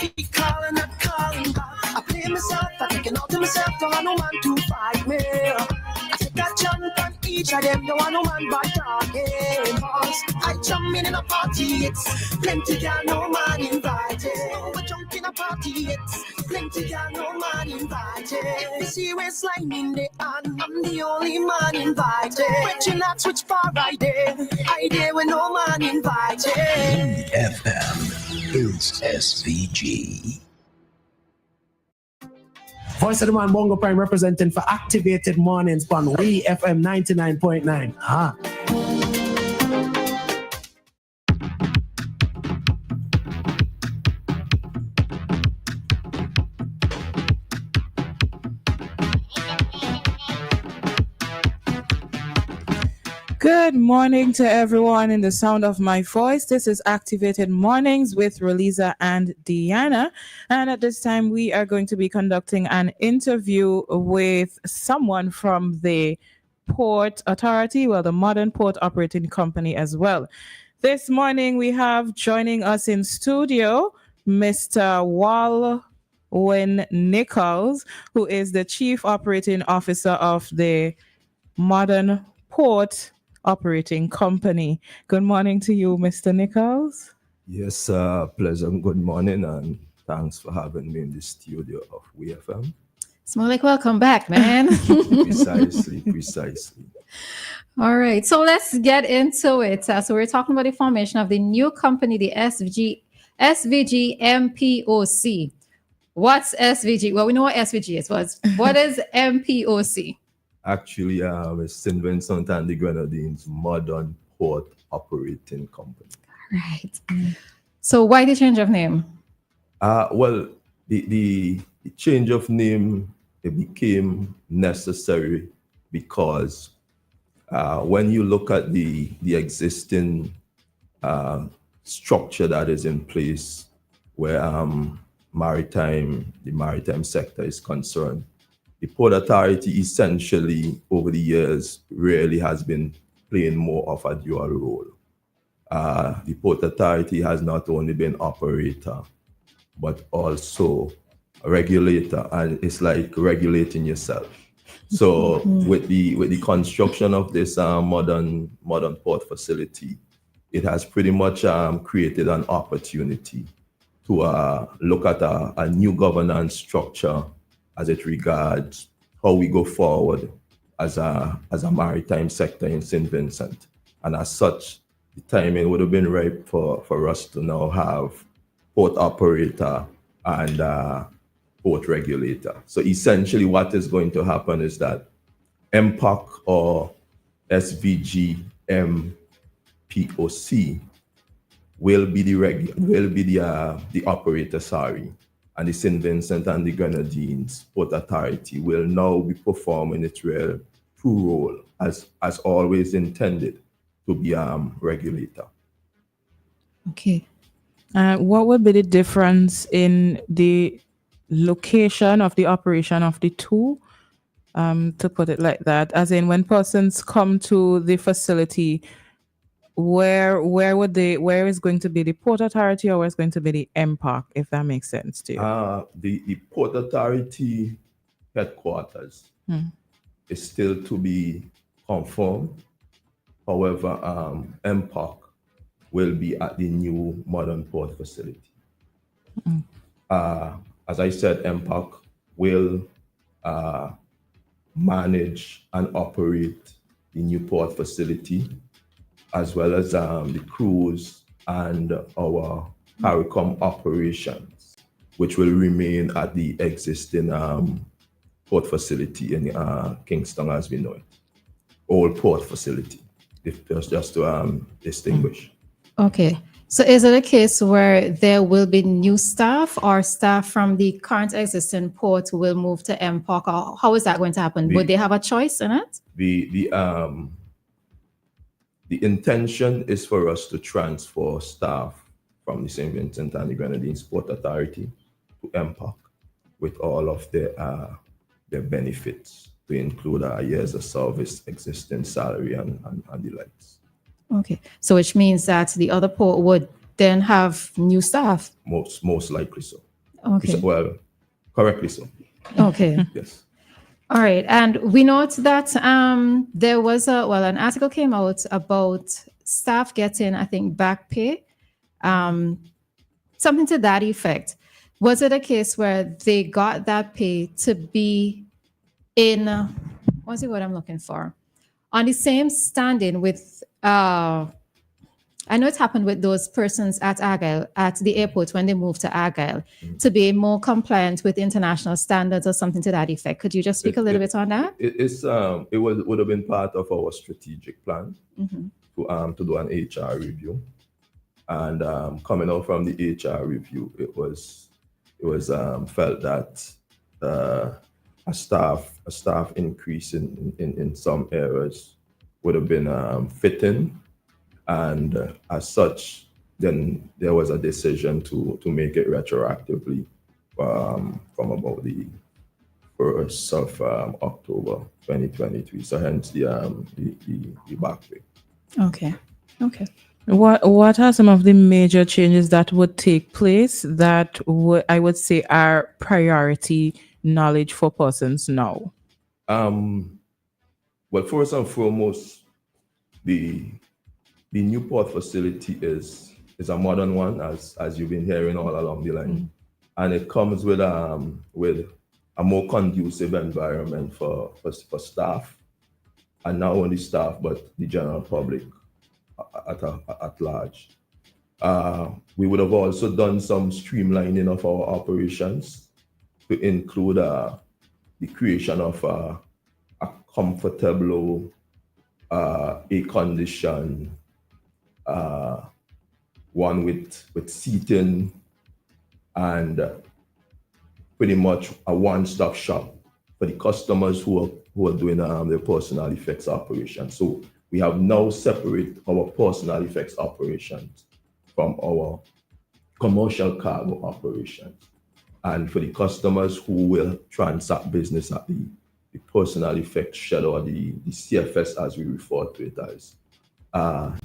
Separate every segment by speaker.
Speaker 1: He calling, not calling back. I play myself, I take it out to myself, don't want no man to fight me. I take a jump on each of them, don't want no man back talking. Cause I jump in a party, it's plenty, got no man invited. We jump in a party, it's plenty, got no man invited. If you see we're sliding the hand, I'm the only man invited. But you not switch far right there, I there with no man invited.
Speaker 2: WEFM is SVG.
Speaker 3: Voice of the Man Bongo Prime representing for Activated Mornings on WEFM 99.9.
Speaker 4: Good morning to everyone in the sound of my voice. This is Activated Mornings with Roleza and Dianna. And at this time, we are going to be conducting an interview with someone from the Port Authority, well, the Modern Port Operating Company as well. This morning, we have joining us in studio, Mr. Walwyn Nicole, who is the Chief Operating Officer of the Modern Port Operating Company. Good morning to you, Mr. Nichols.
Speaker 5: Yes, pleasant good morning, and thanks for having me in the studio of WEFM.
Speaker 6: It's more like welcome back, man.
Speaker 5: Precisely.
Speaker 6: All right, so let's get into it. So we're talking about the formation of the new company, the SVGMPOC. What's SVG? Well, we know what SVG is. What is MPOC?
Speaker 5: Actually, it's St. Vincent and the Grenadines Modern Port Operating Company.
Speaker 6: Right. So why the change of name?
Speaker 5: Well, the change of name, it became necessary because when you look at the existing structure that is in place where the maritime sector is concerned, the Port Authority essentially over the years really has been playing more of a dual role. The Port Authority has not only been operator, but also a regulator, and it's like regulating yourself. So with the construction of this modern port facility, it has pretty much created an opportunity to look at a new governance structure as it regards how we go forward as a maritime sector in St. Vincent. And as such, the timing would have been ripe for us to now have port operator and port regulator. So essentially what is going to happen is that MPOC or SVGMPOC will be the operator, and the St. Vincent and the Grenadines Port Authority will now be performing its real true role as always intended to be regulator.
Speaker 4: Okay. What would be the difference in the location of the operation of the two? To put it like that, as in when persons come to the facility, where is going to be the Port Authority or where is going to be the MPOC, if that makes sense to you?
Speaker 5: The Port Authority headquarters is still to be confirmed. However, MPOC will be at the new modern port facility. As I said, MPOC will manage and operate the new port facility, as well as the cruise and our CARICOM operations, which will remain at the existing port facility in Kingston as we know it. Old port facility, just to distinguish.
Speaker 6: Okay. So is it a case where there will be new staff or staff from the current existing port will move to MPOC? Or how is that going to happen? Would they have a choice in it?
Speaker 5: The intention is for us to transfer staff from the St. Vincent and the Grenadines Port Authority to MPOC with all of their benefits, to include years of service, existing salary, and the likes.
Speaker 6: Okay, so which means that the other port would then have new staff?
Speaker 5: Most likely so.
Speaker 6: Okay.
Speaker 5: Well, correctly so.
Speaker 6: Okay.
Speaker 5: Yes.
Speaker 6: All right. And we note that there was an article came out about staff getting, I think, back pay, something to that effect. Was it a case where they got that pay to be in, what's it what I'm looking for? On the same standing with, I know it happened with those persons at Argyle, at the airport when they moved to Argyle, to be more compliant with international standards or something to that effect. Could you just speak a little bit on that?
Speaker 5: It would have been part of our strategic plan to do an HR review, and coming out from the HR review, it was felt that a staff increase in some areas would have been fitting. And as such, then there was a decision to make it retroactively from about the 1st of October 2023. So hence the back pay.
Speaker 6: Okay.
Speaker 4: What are some of the major changes that would take place that I would say are priority knowledge for persons now?
Speaker 5: Well, first and foremost, the Newport facility is a modern one, as you've been hearing all along the line, and it comes with a more conducive environment for staff, and not only staff but the general public at large. We would have also done some streamlining of our operations to include the creation of a comfortable, air-conditioned, one with seating, and pretty much a one-stop shop for the customers who are doing their personal effects operations. So we have now separated our personal effects operations from our commercial cargo operations. And for the customers who will transact business at the personal effects shed, or the CFS as we refer to it as,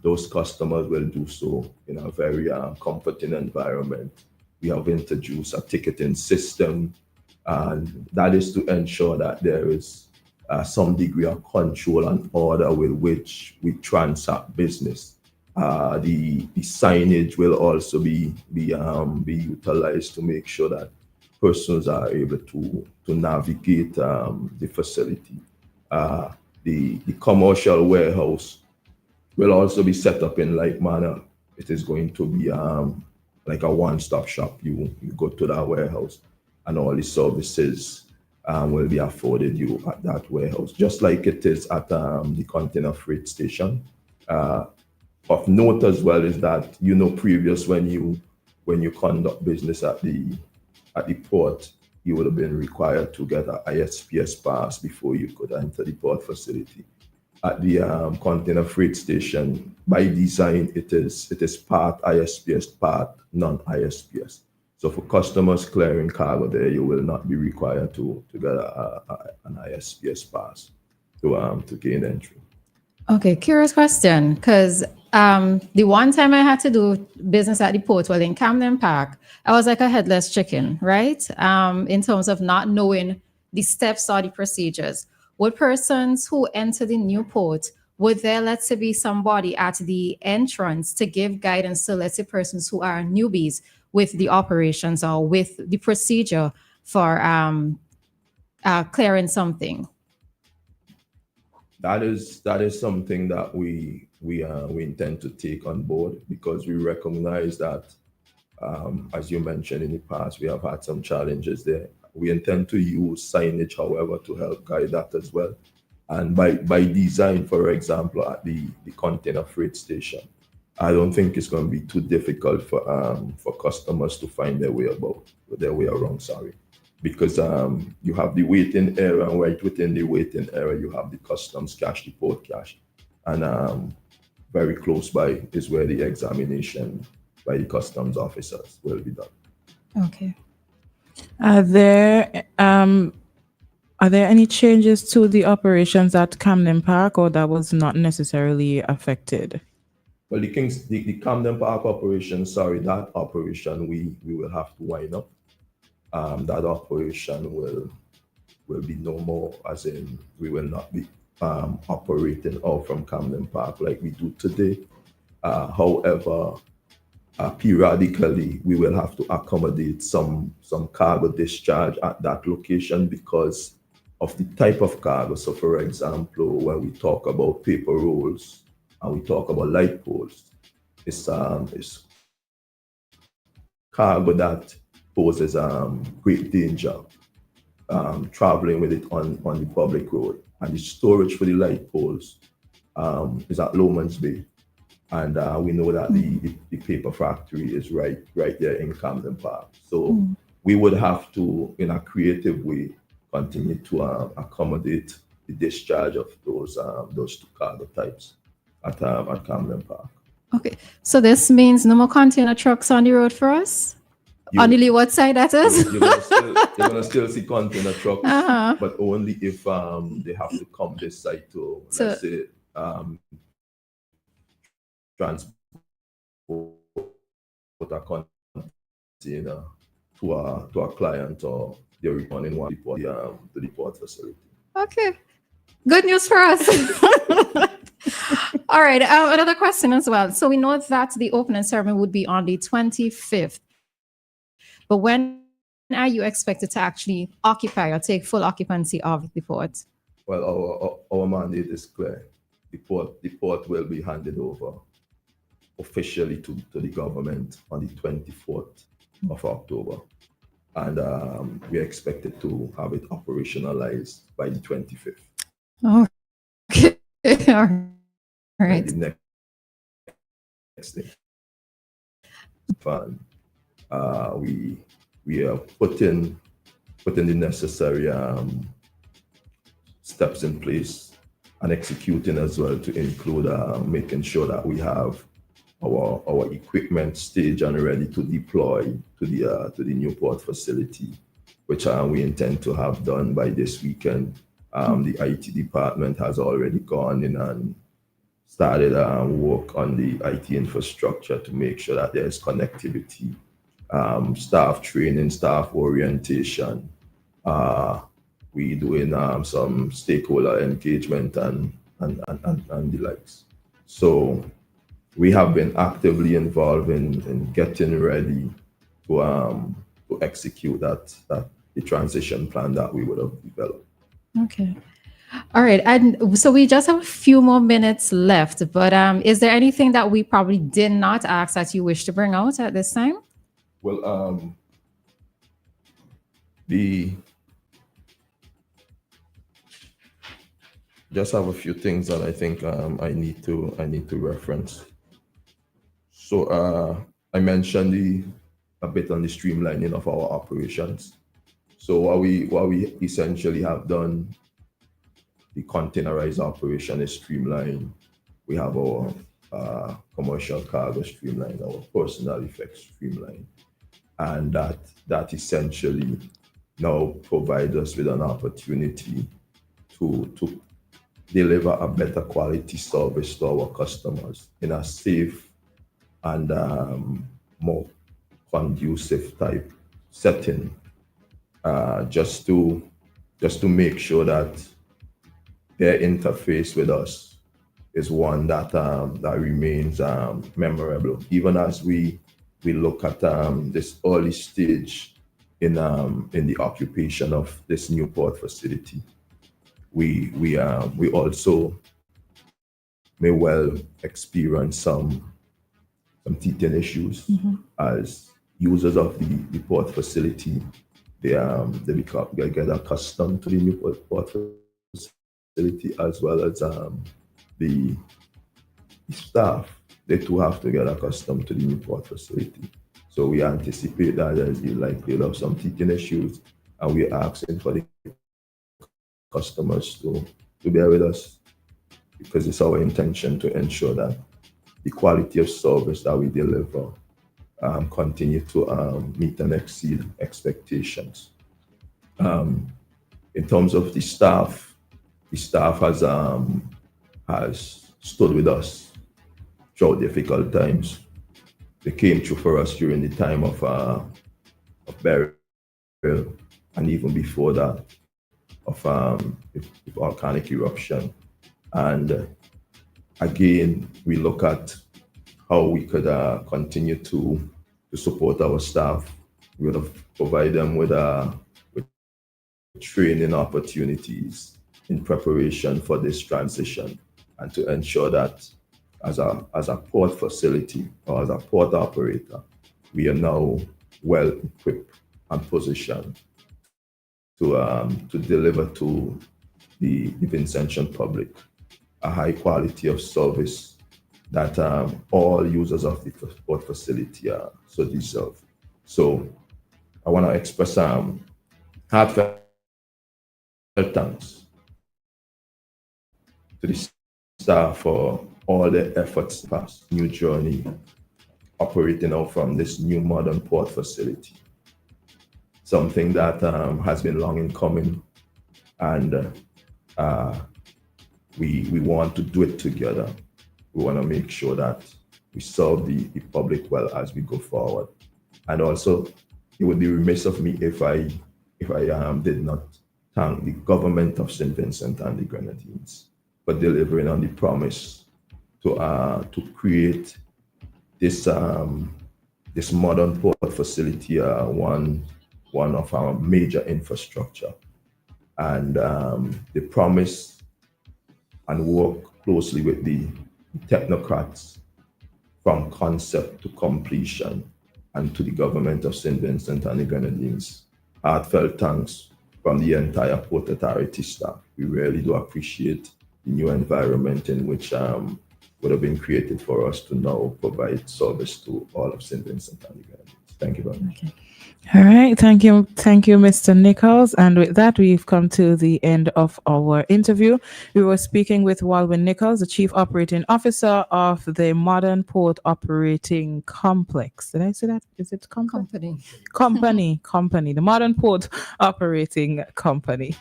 Speaker 5: those customers will do so in a very comforting environment. We have introduced a ticketing system, and that is to ensure that there is some degree of control and order with which we transact business. The signage will also be utilized to make sure that persons are able to navigate the facility. The commercial warehouse will also be set up in like manner. It is going to be like a one-stop shop. You go to that warehouse, and all the services will be afforded you at that warehouse, just like it is at the container freight station. Of note as well is that, previous when you conduct business at the port, you would have been required to get an ISPS pass before you could enter the port facility. At the container freight station, by design, it is part ISPS, part non-ISPS. So for customers clearing cargo there, you will not be required to get an ISPS pass to gain entry.
Speaker 6: Okay, curious question, because the one time I had to do business at the port, well, in Camden Park, I was like a headless chicken, right? In terms of not knowing the steps or the procedures. Would persons who enter the new port, would there, let's say, be somebody at the entrance to give guidance to, let's say, persons who are newbies with the operations or with the procedure for clearing something?
Speaker 5: That is something that we intend to take on board, because we recognize that, as you mentioned in the past, we have had some challenges there. We intend to use signage, however, to help guide that as well. And by design, for example, at the container freight station, I don't think it's going to be too difficult for customers to find their way around, because you have the waiting area, and right within the waiting area, you have the customs cash, the port cash, and very close by is where the examination by the customs officers will be done.
Speaker 6: Okay.
Speaker 4: Are there any changes to the operations at Camden Park, or that was not necessarily affected?
Speaker 5: Well, the Camden Park operation, that operation we will have to wind up. that operation will be no more, as in we will not be operating out from Camden Park like we do today. However, periodically we will have to accommodate some cargo discharge at that location because of the type of cargo. So for example, when we talk about paper rolls and we talk about light poles, it's cargo that poses great danger traveling with it on the public road. And the storage for the light poles is at Lomans Bay. And we know that the paper factory is right there in Camden Park. So we would have to, in a creative way, continue to accommodate the discharge of those two cargo types at Camden Park.
Speaker 6: Okay, so this means no more container trucks on the road for us? On the leeward side, that is?
Speaker 5: You're gonna still see container trucks, but only if they have to come this side to, let's say, transport a container to a client, or they're returning one to the port facility.
Speaker 6: Okay, good news for us. All right, another question as well. So we know that the opening ceremony would be on the 25th, but when are you expected to actually occupy or take full occupancy of the port?
Speaker 5: Well, our mandate is clear. The port will be handed over officially to the government on the 24th of October. And we expected to have it operationalized by the 25th.
Speaker 6: Okay. All right.
Speaker 5: The next thing. Fun. We are putting the necessary steps in place and executing as well, to include making sure that we have our equipment staged and ready to deploy to the new port facility, which we intend to have done by this weekend. The IT department has already gone in and started work on the IT infrastructure to make sure that there's connectivity, staff training, staff orientation. We doing some stakeholder engagement and the likes. So we have been actively involved in getting ready to execute the transition plan that we would have developed.
Speaker 6: Okay. All right. And so we just have a few more minutes left, but is there anything that we probably did not ask that you wish to bring out at this time?
Speaker 5: Well, just have a few things that I think I need to reference. So I mentioned a bit on the streamlining of our operations. So what we essentially have done, the containerized operation is streamlined. We have our commercial cargo streamlined, our personal effects streamlined, and that essentially now provides us with an opportunity to deliver a better quality service to our customers in a safe and more conducive type setting, just to make sure that their interface with us is one that remains memorable, even as we look at this early stage in the occupation of this new port facility. We also may well experience some teething issues as users of the port facility. They get accustomed to the new port facility, as well as the staff. They too have to get accustomed to the new port facility. So we anticipate that there's likely of some teething issues, and we're asking for the customers to bear with us, because it's our intention to ensure that the quality of service that we deliver continue to meet and exceed expectations. In terms of the staff has stood with us throughout difficult times. They came through for us during the time of and even before that of volcanic eruption. And again, we look at how we could continue to support our staff. We would have provide them with training opportunities in preparation for this transition, and to ensure that as a port facility or as a port operator, we are now well equipped and positioned to deliver to the Vincentian public a high quality of service that all users of the port facility so deserve. So I want to express heartfelt thanks to the staff for all their efforts past new journey operating out from this new modern port facility. Something that has been long in coming, and we want to do it together. We want to make sure that we serve the public well as we go forward. And also, it would be remiss of me if I did not thank the government of St. Vincent and the Grenadines for delivering on the promise to create this modern port facility, one of our major infrastructure, and the promise and work closely with the technocrats from concept to completion, and to the government of St. Vincent and the Grenadines. Heartfelt thanks from the entire Port Authority staff. We really do appreciate the new environment in which would have been created for us to now provide service to all of St. Vincent and the Grenadines. Thank you very much.
Speaker 4: Okay. All right. Thank you, Mr. Nichols. And with that, we've come to the end of our interview. We were speaking with Walwyn Nichols, the Chief Operating Officer of the Modern Port Operating Complex. Did I say that? Is it company? Company. The Modern Port Operating Company.